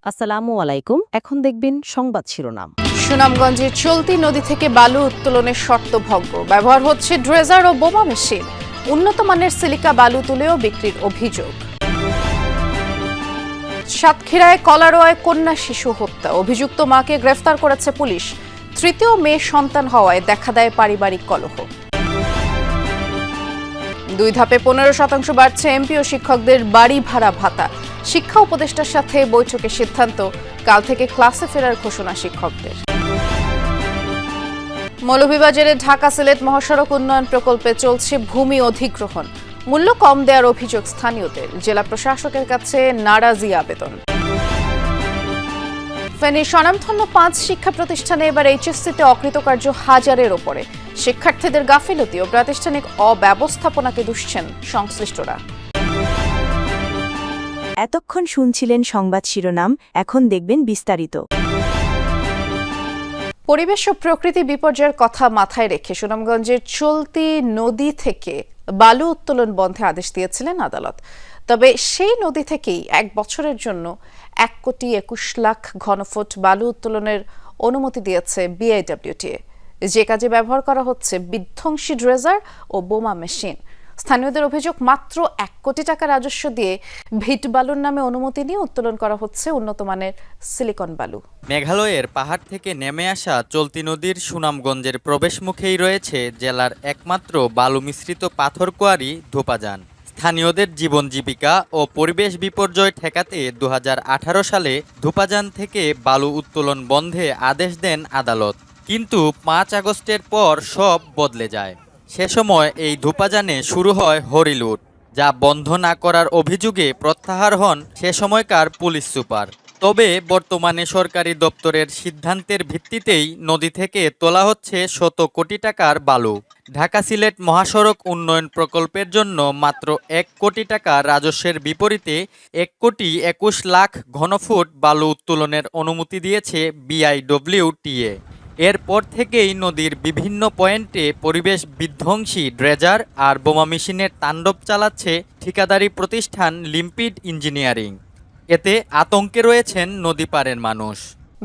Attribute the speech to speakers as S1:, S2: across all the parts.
S1: আসসালামু আলাইকুম। এখন দেখবেন সংবাদ শিরোনাম।
S2: সুনামগঞ্জের চলতি নদী থেকে বালু উত্তোলনের শর্ত ভঙ্গ, ব্যবহার হচ্ছে ড্রেজার ও বোমা মেশিন। উন্নত মানের সিলিকা বালু তুলেও বিক্রির অভিযোগ। সাতক্ষীরায় কলারোয়ায় কন্যা শিশু হত্যা, অভিযুক্ত মাকে গ্রেফতার করেছে পুলিশ। তৃতীয় মেয়ে সন্তান হওয়ায় দেখা দেয় পারিবারিক কলহ। 2 ধাপে 15% বাড়ছে এমপি ও শিক্ষকদের বাড়ি ভাড়া ভাতা। শিক্ষা উপদেষ্টার সাথে বৈঠকে সিদ্ধান্ত, কাল থেকে ক্লাসে ফেরার ঘোষণা শিক্ষকদের। মৌলভীবাজারে ঢাকা সিলেট মহাসড়ক উন্নয়ন প্রকল্পে চলছে ভূমি অধিগ্রহণ। মূল্য কম দেওয়ার অভিযোগ স্থানীয়দের, জেলা প্রশাসকের কাছে নারাজি আবেদন। ফেনীর স্বনামধন্য 5 শিক্ষা প্রতিষ্ঠানে এবার এইচএসসিতে অকৃতকার্য 1000-এর ওপরে। শিক্ষার্থীদের গাফিলতি ও প্রাতিষ্ঠানিক অব্যবস্থাপনাকে দুষছেন সংশ্লিষ্টরা।
S3: এতক্ষণ শুনছিলেন সংবাদ শিরোনাম, এখন দেখবেন বিস্তারিত।
S2: পরিবেশ ও প্রকৃতি বিপর্যয়ের কথা মাথায় রেখে সুনামগঞ্জের চলতি নদী থেকে বালু উত্তোলন বন্ধে আদেশ দিয়েছিলেন আদালত। তবে সেই নদী থেকেই 1 বছরের জন্য 1,21,00,000 ঘনফুট বালু উত্তোলনের অনুমতি দিয়েছে বিআইডব্লিউটিএ, যে কাজে ব্যবহার করা হচ্ছে বিধ্বংসী ড্রেজার ও বোমা মেশিন। স্থানীয়দের অভিযোগ, মাত্র 1 কোটি টাকা রাজস্ব দিয়ে ভিট বালুর নামে অনুমতি নিয়ে উত্তোলন করা হচ্ছে উন্নত মানের সিলিকন বালু।
S4: মেঘালয়ের পাহাড় থেকে নেমে আসা চলতি নদীর সুনামগঞ্জের প্রবেশমুখেই রয়েছে জেলার একমাত্র বালু মিশ্রিত পাথর কোয়ারি ধোপাজান। স্থানীয়দের জীবন জীবিকা ও পরিবেশ বিপর্যয় ঠেকাতে 2018 সালে ধোপাজান থেকে বালু উত্তোলন বন্ধে আদেশ দেন আদালত। কিন্তু 5 আগস্টের পর সব বদলে যায়। সে সময় এই ধোপাজানে শুরু হয় হরিলুট, যা বন্ধ না করার অভিযোগে প্রত্যাহার হন সে সময়কার পুলিশ সুপার। তবে বর্তমানে সরকারি দপ্তরের সিদ্ধান্তের ভিত্তিতেই নদী থেকে তোলা হচ্ছে শত কোটি টাকার বালু। ঢাকা সিলেট মহাসড়ক উন্নয়ন প্রকল্পের জন্য মাত্র 1 কোটি টাকা রাজস্বের বিপরীতে 1,21,00,000 ঘনফুট বালু উত্তোলনের অনুমতি দিয়েছে বিআইডব্লিউটিএ। এরপর থেকেই নদীর বিভিন্ন পয়েন্টে পরিবেশ বিধ্বংসী ড্রেজার আর বোমা মেশিনের তাণ্ডব চালাচ্ছে ঠিকাদারি প্রতিষ্ঠান লিম্পিড ইঞ্জিনিয়ারিং। এতে আতঙ্কে রয়েছেন নদীপাড়ের মানুষ।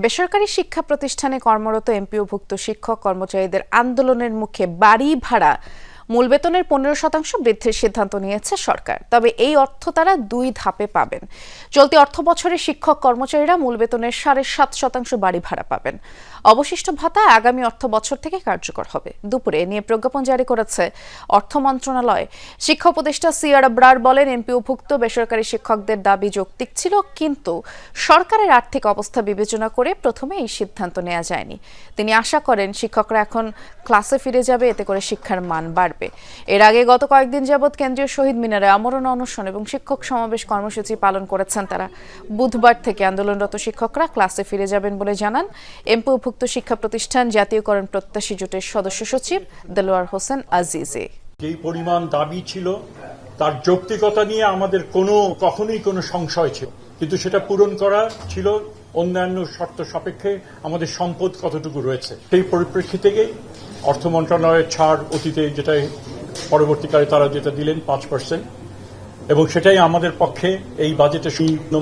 S2: বেসরকারি শিক্ষা প্রতিষ্ঠানে কর্মরত এমপিওভুক্ত শিক্ষক কর্মচারীদের আন্দোলনের মুখে বাড়ি ভাড়া মূল বেতনের 15% বৃদ্ধির সিদ্ধান্ত নিয়েছে সরকার। তবে এই অর্থ তারা 2 ধাপে পাবেন। চলতি অর্থ বছরে শিক্ষক কর্মচারীরা মূল বেতনের 7.5% বাড়ি ভাড়া পাবেন। অবশিষ্ট ভাতা আগামী অর্থ বছর থেকে কার্যকর হবে। দুপুরে নিয়ে প্রজ্ঞাপন জারি করেছে অর্থ মন্ত্রণালয়। শিক্ষা উপদেষ্টা সিআর আবরার বলেন, এমপিওভুক্ত বেসরকারি শিক্ষকদের দাবি যৌক্তিক ছিল, কিন্তু সরকারের আর্থিক অবস্থা বিবেচনা করে প্রথমে এই সিদ্ধান্ত নেওয়া যায়নি। তিনি আশা করেন শিক্ষকরা এখন ক্লাসে ফিরে যাবে, এতে করে শিক্ষার মান বাড়বে। এর আগে গত কয়েকদিন যাবৎ কেন্দ্রীয় শহীদ মিনারে আমরণ অনশন এবং শিক্ষক সমাবেশ কর্মসূচি পালন করেছেন তারা। বুধবার থেকে আন্দোলনরত শিক্ষকরা ক্লাসে ফিরে যাবেন বলে জানান এমপিওভুক্ত শিক্ষা প্রতিষ্ঠান জাতীয়করণ প্রত্যাশী জোটের সদস্য সচিব দেলোয়ার হোসেন আজিজে।
S5: যেই পরিমাণ দাবি ছিল তার যৌক্তিকতা নিয়ে আমাদের কখনোই কোনো সংশয় ছিল, কিন্তু সেটা পূরণ করা ছিল অন্যান্য শর্ত সাপেক্ষে আমাদের সম্পদ কতটুকু রয়েছে। সেই পরিপ্রেক্ষিতেই অর্থ মন্ত্রণালয়ের ছাড় অতীতে যেটা পরবর্তীকালে তারা যেটা দিলেন 5%, এবং সেটাই আমাদের পক্ষে এই বাজেটে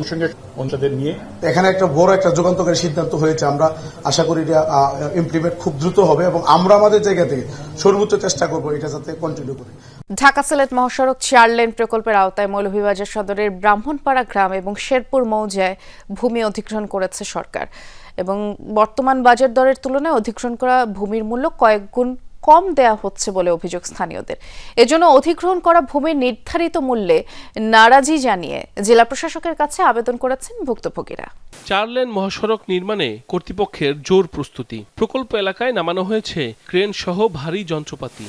S5: সঙ্গে অন্যদের নিয়ে
S6: এখানে একটা বড় একটা যুগান্তকারী সিদ্ধান্ত হয়েছে। আমরা আশা করি এটা ইমপ্লিমেন্ট খুব দ্রুত হবে এবং আমরা আমাদের জায়গা থেকে সর্বোচ্চ চেষ্টা করব এটা যাতে কন্টিনিউ করে।
S2: ঢাকা সিলেট মহাসড়ক 4 লেন প্রকল্পের আওতায় মৌলভীবাজার সদরের ব্রাহ্মণপাড়া গ্রাম এবং শেরপুর মৌজায় ভূমি অধিগ্রহণ করেছে সরকার, এবং বর্তমান বাজার দরের তুলনায় অধিগ্রহণ করা ভূমির মূল্য কয়েক গুণ কম দেয়া হচ্ছে বলে অভিযোগ স্থানীয়দের। এজন্য অধিগ্রহণ করা ভূমির নির্ধারিত মূল্যে নারাজি জানিয়ে জেলা প্রশাসকের কাছে আবেদন করেছেন ভুক্তভোগীরা।
S7: 4 লেন মহাসড়ক নির্মাণে কর্তৃপক্ষের জোর প্রস্তুতি। প্রকল্প এলাকায় নামানো হয়েছে ক্রেন সহ ভারী যন্ত্রপাতি।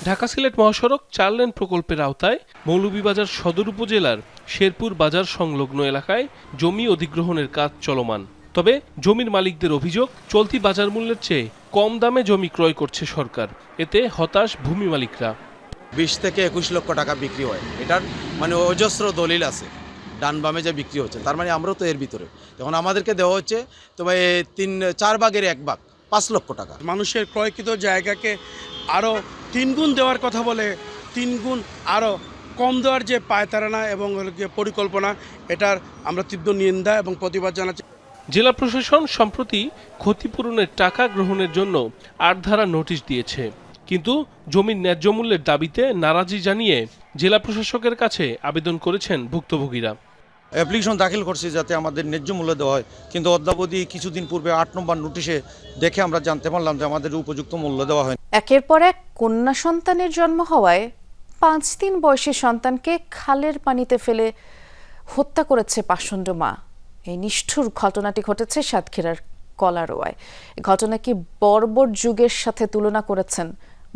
S7: ঢাকা সিলেট মহাসড়ক 4 লেন প্রকল্পের আওতায় মৌলভীবাজার সদর উপজেলার শেরপুর বাজার সংলগ্ন এলাকায় জমি অধিগ্রহণের কাজ চলমান। তবে জমির মালিকদের অভিযোগ, চলতি বাজার মূল্যের চেয়ে কম দামে জমি ক্রয় করছে সরকার। এতে হতাশ ভূমি মালিকরা।
S8: 20 থেকে 21 লক্ষ টাকা বিক্রি হয়, এটার মানে অজস্র দলিল আছে, ডান বামে যে বিক্রি হচ্ছে, তার মানে আমরাও তো এর ভিতরে। এখন আমাদেরকে দেওয়া হচ্ছে তোমার 3-4 ভাগের 1 ভাগ, 5 লক্ষ টাকা।
S9: মানুষের ক্রয়কৃত জায়গাকে আরও 3 গুণ দেওয়ার কথা বলে 3 গুণ আরও কম দেওয়ার যে পায়তারানা এবং পরিকল্পনা, এটার আমরা তীব্র নিন্দা এবং প্রতিবাদ জানাচ্ছি।
S7: জেলা প্রশাসন সম্প্রতি ক্ষতিপূরণের টাকা গ্রহণের জন্য ৮ ধারা নোটিশ দিয়েছে, কিন্তু জমির ন্যায্য মূল্যের দাবিতে নারাজি জানিয়ে জেলা প্রশাসকের কাছে আবেদন করেছেন ভুক্তভোগীরা।
S8: অ্যাপ্লিকেশন দাখিল করছি যাতে আমাদের ন্যায্য মূল্য দেওয়া হয়, কিন্তু অদ্যাবধি কিছুদিন পূর্বে ৮ নম্বর নোটিশে দেখে আমরা জানতে পারলাম যে আমাদের উপযুক্ত মূল্য দেওয়া হয়।
S2: একের পর এক কন্যা সন্তানের জন্ম হওয়ায় 5 দিন বয়সী সন্তানকে খালের পানিতে ফেলে হত্যা করেছে পাষণ্ড মা। এই নিষ্ঠুর ঘটনাটি ঘটেছে সাতক্ষীরার কলারোয়ায়। এই ঘটনাকে বর্বর যুগের সাথে তুলনা করেছেন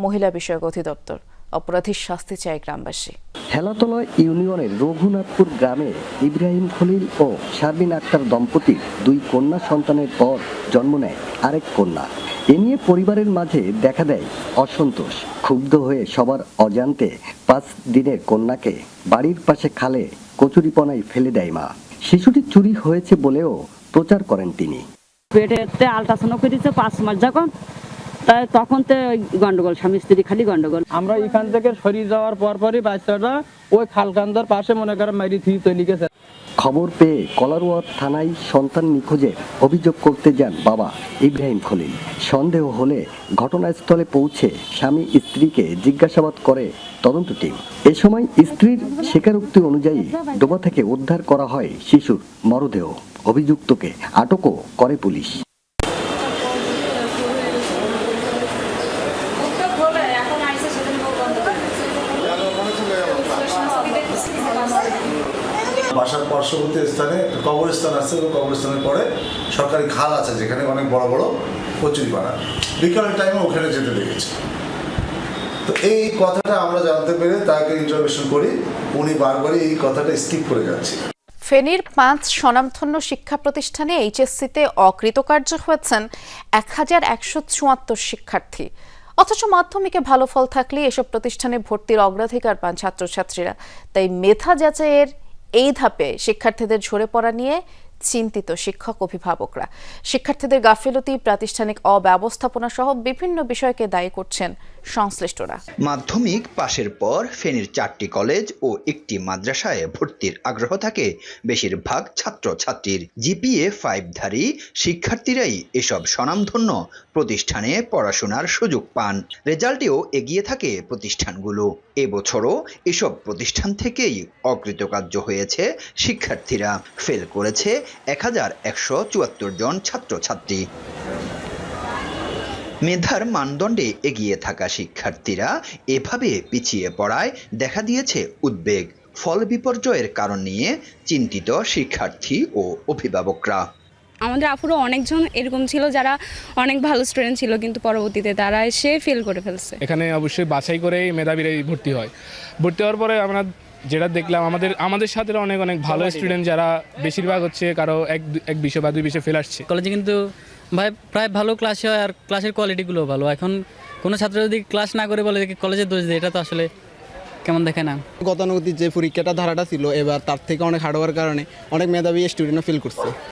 S2: মহিলা বিষয়ক অধিদপ্তর। অপরাধীর শাস্তি চায় গ্রামবাসী।
S10: হেলাতলা ইউনিয়নের রঘুনাথপুর গ্রামে ইব্রাহিম খলিল ও শারমিন আক্তার দম্পতির 2 কন্যা সন্তানের পর জন্ম নেয় আরেক কন্যা। এ নিয়ে পরিবারের মাঝে দেখা দেয় অসন্তোষ। ক্ষুব্ধ হয়ে সবার অজান্তে 5 দিনের কন্যাকে বাড়ির পাশে খালে কচুরিপনায় ফেলে দেয় মা। শিশুটি চুরি হয়েছে বলেও প্রচার করেন তিনি।
S11: পেটেতে আল্ট্রাসাউন্ড করে দিচ্ছে 5 মাস যখন, তাই তখন তো গন্ডগোল, স্বামী স্ত্রী খালি গন্ডগোল।
S12: আমরা এখান থেকে সরিয়ে যাওয়ার পরপরই বাচ্চাটা ওই খালকান্দার পাশে মনে করেন মাইরি থুই তৈরি গেছে।
S10: খবর পেয়ে কলারোয়া থানায় সন্তান নিখোঁজের অভিযোগ করতে যান বাবা ইব্রাহিম খলিল। সন্দেহ হলে ঘটনাস্থলে পৌঁছে স্বামী স্ত্রীকে জিজ্ঞাসাবাদ করে তদন্ত টিম। এ সময় স্ত্রীর স্বীকারোক্তি অনুযায়ী ডোবা থেকে উদ্ধার করা হয় শিশুর মরদেহ। অভিযুক্তকে আটকও করে পুলিশ।
S13: বাসার পার্শ্ববর্তী স্থানে একটা কবরস্থান আছে, এবং কবরস্থানের পরে সরকারি খাল আছে যেখানে অনেক বড় বড় কচুরিপানা। বিকালের টাইমে ওখানে যেতে দেখেছি। তো এই কথাটা আমরা জানতে পেরে তাকে ইন্টারভিউশন করি, উনি বারবারই এই কথাটা স্কিপ করে যাচ্ছে।
S2: ফেনীর 5 স্বনামধন্য শিক্ষা প্রতিষ্ঠানে এইচএসসিতে অকৃতকার্য হয়েছেন 1174 শিক্ষার্থী। অথচ মাধ্যমিকে ভালো ফল থাকলে এসব প্রতিষ্ঠানে ভর্তির অগ্রাধিকার পান ছাত্রছাত্রীরা। তাই মেধা যাচাইয়ের এই ধাপে শিক্ষার্থীদের ঝরে পড়া নিয়ে চিন্তিত শিক্ষক অভিভাবকরা। শিক্ষার্থীদের গাফিলতি, প্রাতিষ্ঠানিক অব্যবস্থাপনা সহ বিভিন্ন বিষয়কে দায়ী করছেন সংশ্লিষ্টরা।
S14: মাধ্যমিক পাশের পর ফেনীর 4টি কলেজ ও একটি মাদ্রাসায় ভর্তির আগ্রহ থাকে বেশিরভাগ ছাত্রছাত্রীর। জিপিএ 5ধারী শিক্ষার্থীরাই এসব স্বনামধন্য প্রতিষ্ঠানে পড়াশোনার সুযোগ পান। রেজাল্টেও এগিয়ে থাকে প্রতিষ্ঠানগুলো। এবছরও এসব প্রতিষ্ঠান থেকেই অকৃতকার্য হয়েছে শিক্ষার্থীরা। ফেল করেছে 1174 জন ছাত্রছাত্রী। মেধার মানদণ্ডে এগিয়ে থাকা শিক্ষার্থীরা এভাবে পিছিয়ে পড়ায় দেখা দিয়েছে উদ্বেগ। ফল বিপর্যয়ের কারণ নিয়ে চিন্তিত শিক্ষার্থী ও অভিভাবকরা।
S11: আমাদের আপুরও অনেকজন এরকম ছিল যারা অনেক ভালো স্টুডেন্ট ছিল, কিন্তু পরবর্তীতে তারা এসে ফেল করে ফেলছে।
S12: এখানে অবশ্যই বাছাই করেই মেধাবীরা ভর্তি হয়। ভর্তি হওয়ার পরে আমরা যেটা দেখলাম, আমাদের সাথে অনেক ভালো স্টুডেন্ট যারা বেশিরভাগ হচ্ছে কারো এক বিষয় বা 2 বিষয় ফেল আসছে।
S11: কলেজে কিন্তু ভাই প্রায় ভালো ক্লাস হয়, আর ক্লাসের কোয়ালিটিগুলো ভালো। এখন কোনো ছাত্র যদি ক্লাস না করে বলে কলেজের দোষ দেয়, এটা তো আসলে কেমন দেখে না।
S12: গতানুগতিক যে পরীক্ষাটা ধারাটা ছিল, এবার তার থেকে অনেক হার্ডওয়ার্কের কারণে অনেক মেধাবী স্টুডেন্টও ফেল করছে।